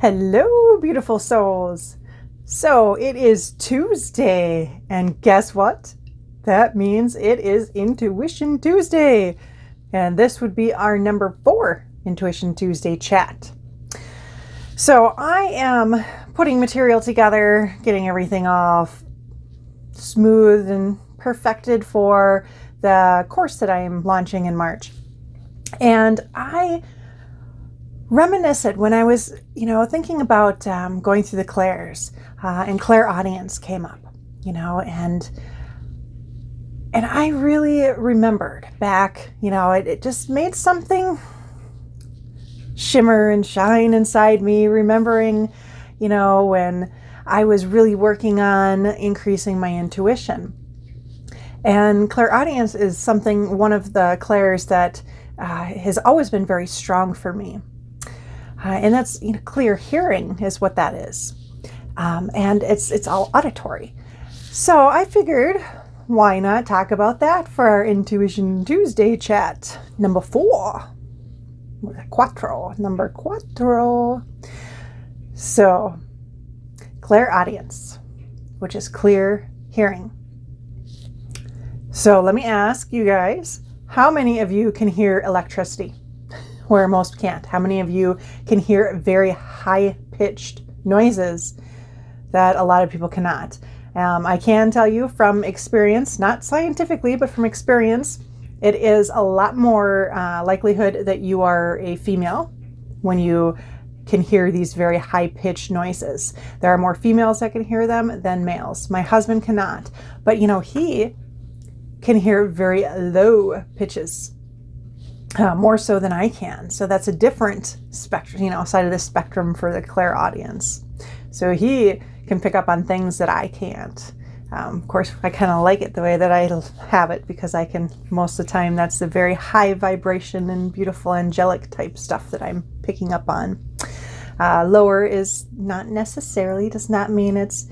Hello, beautiful souls. So it is Tuesday, and guess what? That means it is Intuition Tuesday, and this would be our number 4 Intuition Tuesday chat. So I am putting material together, getting everything all smooth and perfected for the course that I am launching in March. And I reminisce it when I was, thinking about going through the clairs, and clairaudience came up, and I really remembered back, it just made something shimmer and shine inside me, remembering, when I was really working on increasing my intuition. And clairaudience is one of the clairs that has always been very strong for me. And that's, clear hearing is what that is. And it's all auditory. So I figured, why not talk about that for our Intuition Tuesday chat, number 4. Number cuatro. So, clairaudience, which is clear hearing. So let me ask you guys, how many of you can hear electricity where most can't? How many of you can hear very high-pitched noises that a lot of people cannot? I can tell you from experience, not scientifically, but from experience, it is a lot more likelihood that you are a female when you can hear these very high-pitched noises. There are more females that can hear them than males. My husband cannot, but he can hear very low pitches, more so than I can. So that's a different spectrum, side of the spectrum for the clairaudience. So he can pick up on things that I can't. Of course, I kind of like it the way that I have it, because I can, most of the time, that's the very high vibration and beautiful angelic type stuff that I'm picking up on. Lower is not necessarily, does not mean it's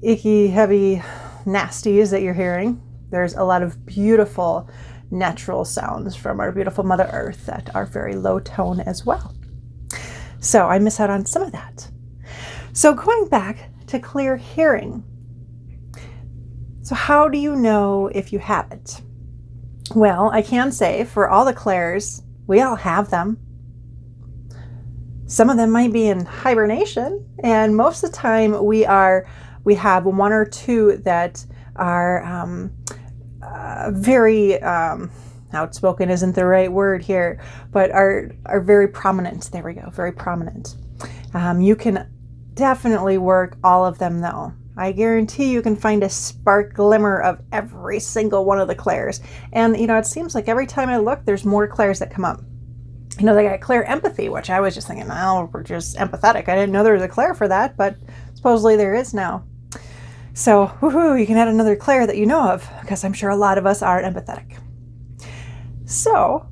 icky, heavy nasties that you're hearing. There's a lot of beautiful natural sounds from our beautiful Mother Earth that are very low tone as well. So I miss out on some of that. So going back to clear hearing. So how do you know if you have it? Well, I can say for all the clairs, we all have them. Some of them might be in hibernation, and most of the time we have one or two that are very outspoken isn't the right word here, but are very prominent. There we go, very prominent. You can definitely work all of them though. I guarantee you can find a spark glimmer of every single one of the clairs. And it seems like every time I look, there's more clairs that come up. They got clear empathy, which I was just thinking, oh, we're just empathetic. I didn't know there was a clair for that, but supposedly there is now. So, woohoo, you can add another clair that you know of, because I'm sure a lot of us are empathetic. So,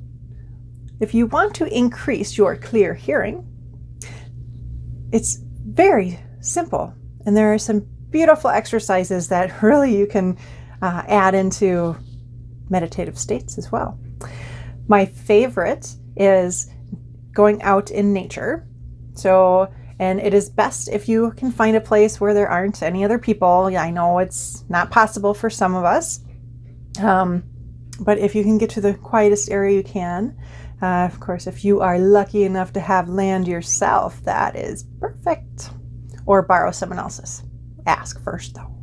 if you want to increase your clear hearing, it's very simple. And there are some beautiful exercises that really you can add into meditative states as well. My favorite is going out in nature. And it is best if you can find a place where there aren't any other people. Yeah, I know it's not possible for some of us. But if you can get to the quietest area you can, of course, if you are lucky enough to have land yourself, that is perfect. Or borrow someone else's. Ask first though.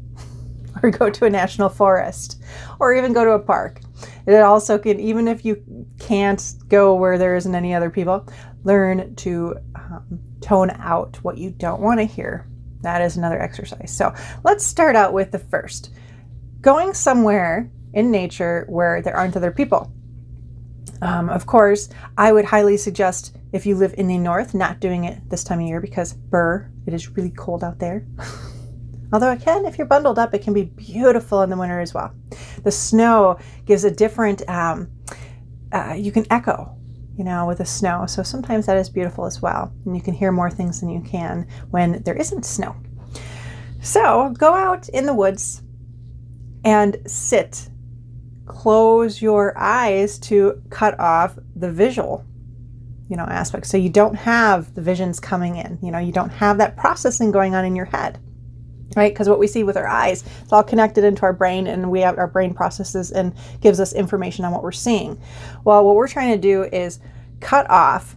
Or go to a national forest. Or even go to a park. It also can, even if you can't go where there isn't any other people, learn to tone out what you don't want to hear. That is another exercise. So let's start out with the first. Going somewhere in nature where there aren't other people. Of course, I would highly suggest, if you live in the north, not doing it this time of year, because it is really cold out there. Although if you're bundled up, it can be beautiful in the winter as well. The snow gives a different, you can echo, with the snow. So sometimes that is beautiful as well. And you can hear more things than you can when there isn't snow. So go out in the woods and sit. Close your eyes to cut off the visual. aspect. So you don't have the visions coming in, you don't have that processing going on in your head, right? Because what we see with our eyes, it's all connected into our brain, and our brain processes and gives us information on what we're seeing. Well, what we're trying to do is cut off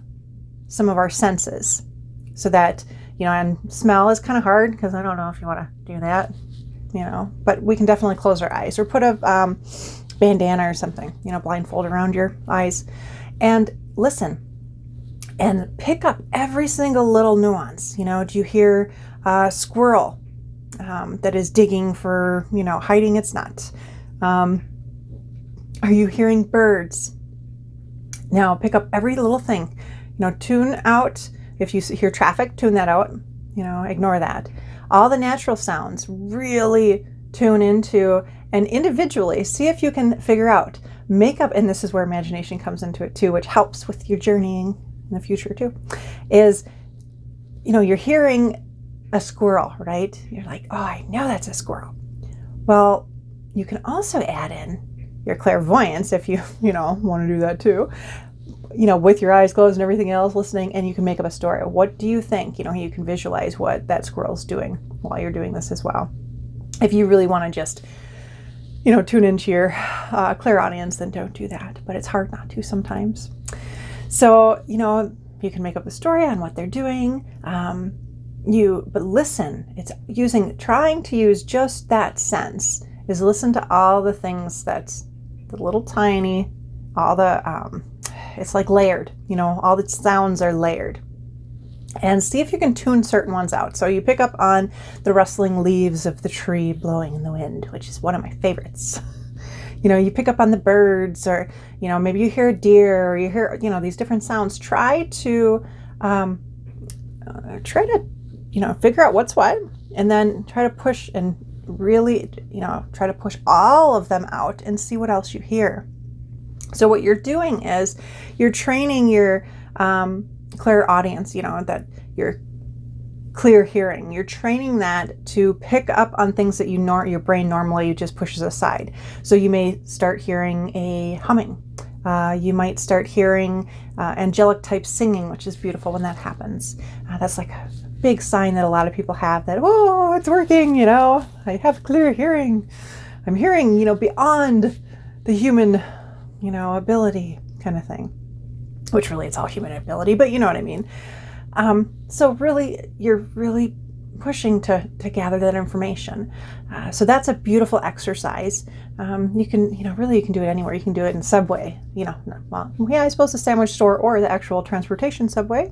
some of our senses so that, and smell is kind of hard because I don't know if you want to do that, but we can definitely close our eyes or put a bandana or something, blindfold around your eyes and listen and pick up every single little nuance. Do you hear a squirrel that is digging for, hiding its nut? Are you hearing birds? Now pick up every little thing, tune out. If you hear traffic, tune that out, ignore that. All the natural sounds, really tune into, and individually see if you can figure out, make up, and this is where imagination comes into it too, which helps with your journeying in the future too, is, you're hearing a squirrel, right? You're like, oh, I know that's a squirrel. Well, you can also add in your clairvoyance if you, want to do that too, with your eyes closed and everything else, listening, and you can make up a story. What do you think? You can visualize what that squirrel's doing while you're doing this as well. If you really want to just, tune into your clairaudience, then don't do that. But it's hard not to sometimes. So, you can make up a story on what they're doing. But listen, it's trying to use just that sense, is listen to all the things that's the little tiny, all the, it's like layered, all the sounds are layered, and see if you can tune certain ones out. So you pick up on the rustling leaves of the tree blowing in the wind, which is one of my favorites. You pick up on the birds, or, maybe you hear a deer, or you hear, these different sounds. Try to figure out what's what, and then try to push and really, try to push all of them out and see what else you hear. So what you're doing is you're training your clairaudience, that your clear hearing. You're training that to pick up on things that your brain normally just pushes aside. So you may start hearing a humming. You might start hearing angelic type singing, which is beautiful when that happens. That's like a big sign that a lot of people have that, oh, it's working, I have clear hearing. I'm hearing, beyond the human, ability kind of thing, which really it's all human ability, but you know what I mean. So really, you're really pushing to gather that information. So that's a beautiful exercise. You can, you can do it anywhere. You can do it in Subway, I suppose the sandwich store or the actual transportation subway.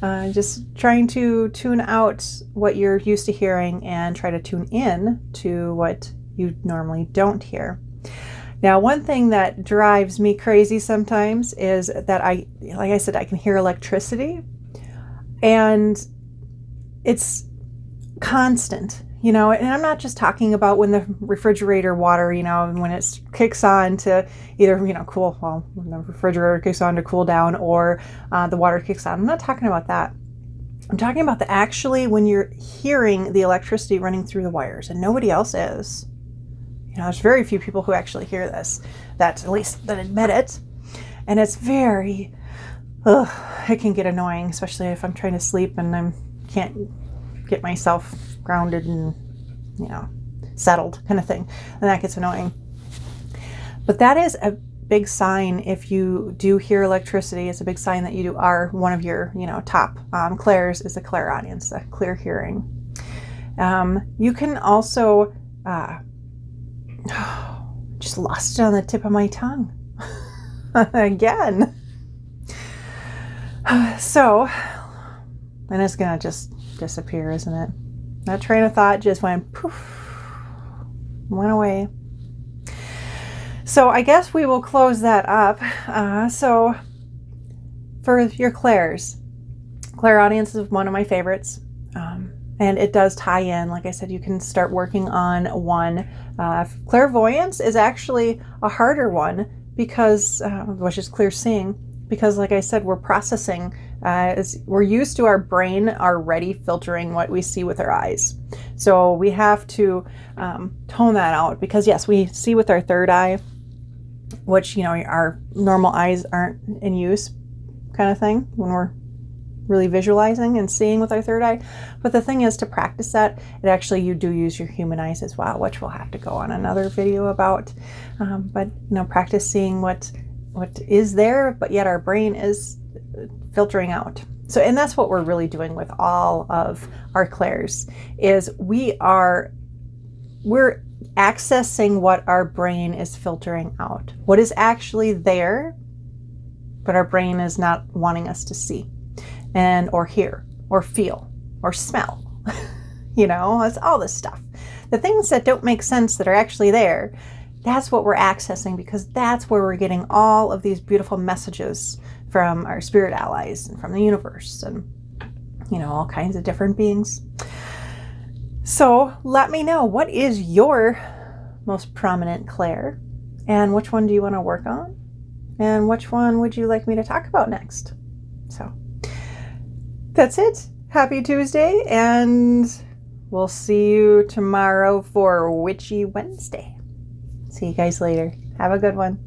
Just trying to tune out what you're used to hearing and try to tune in to what you normally don't hear. Now, one thing that drives me crazy sometimes is that like I said, I can hear electricity, and it's constant, and I'm not just talking about when the refrigerator water, when it kicks on to either, cool, well, when the refrigerator kicks on to cool down, or the water kicks on. I'm not talking about that. I'm talking about actually when you're hearing the electricity running through the wires and nobody else is. There's very few people who actually hear this, that admit it. And it's very, it can get annoying, especially if I'm trying to sleep and I can't get myself grounded and, settled kind of thing. And that gets annoying. But that is a big sign. If you do hear electricity, it's a big sign that you are one of your, top clairs is the clairaudience, the clear hearing. You can also, just lost it on the tip of my tongue again. So, and it's gonna just disappear, isn't it? That train of thought just went poof, went away. So I guess we will close that up. So for your clairs, clairaudience is one of my favorites. And it does tie in. Like I said, you can start working on one. Clairvoyance is actually a harder one because, which is clear seeing, because like I said, we're processing, we're used to our brain already filtering what we see with our eyes. So we have to tone that out, because yes, we see with our third eye, which, our normal eyes aren't in use kind of thing when we're really visualizing and seeing with our third eye. But the thing is, to practice that, you do use your human eyes as well, which we'll have to go on another video about. But practice seeing what is there, but yet our brain is filtering out. So, and that's what we're really doing with all of our clairs, is we're accessing what our brain is filtering out, what is actually there, but our brain is not wanting us to see or hear or feel or smell. It's all this stuff. The things that don't make sense that are actually there, that's what we're accessing, because that's where we're getting all of these beautiful messages from our spirit allies and from the universe and, all kinds of different beings. So let me know, what is your most prominent clair, and which one do you want to work on, and which one would you like me to talk about next? So that's it. Happy Tuesday, and we'll see you tomorrow for Witchy Wednesday. See you guys later. Have a good one.